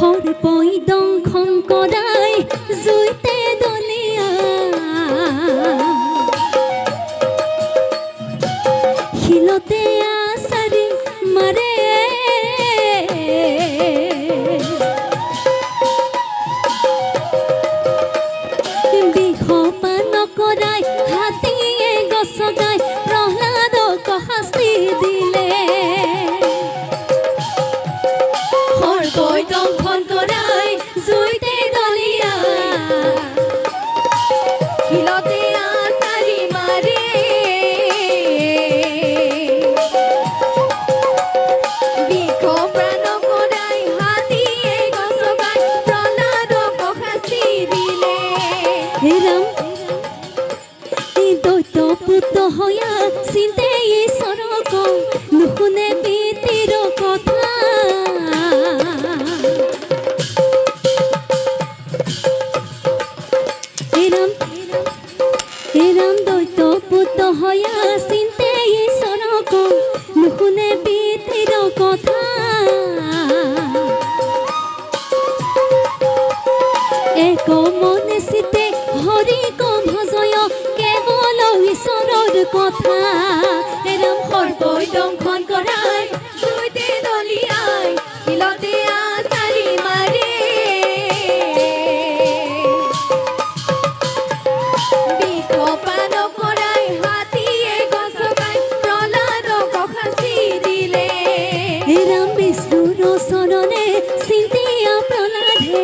হর পই দংখন কৰাই জুইতে দলিয়া শিলতে আছাৰি মাৰে বিহপান কৰাই হাতীয়ে গছগাই প্ৰহ্লাদক শাস্তি দিলে দংখন কৰাই জুইতে দলিয়া শিলতে আছাৰি মাৰে বিষ প্ৰাণ কৰাই হাতীয়ে গছগাই প্ৰহ্লাদক শাস্তি দিলে ৰাম দৈত্য পুত্ৰ হয়া চিন্তে ঈশ্বৰক নুশুনে পিতৃৰ কথা এরাম দৈত্য পুত্ৰ হয়া চিন্তে ঈশ্বৰক নুশুনে পিতৃৰ কথা এক মনে চিতে হৰিক ভজয় কেৱল ঈশ্বৰৰ কথা এৰাম সৰ্পই দংখন কৰাই জুইতে দলিয়াই শিলতে আছাৰি মাৰে বিহপান কৰাই হাতীয়ে গছগাই প্ৰহ্লাদক শাস্তি দিলে ৰাম বিষ্ণুৰ চৰণে চিন্তিয়া প্ৰহ্লাদে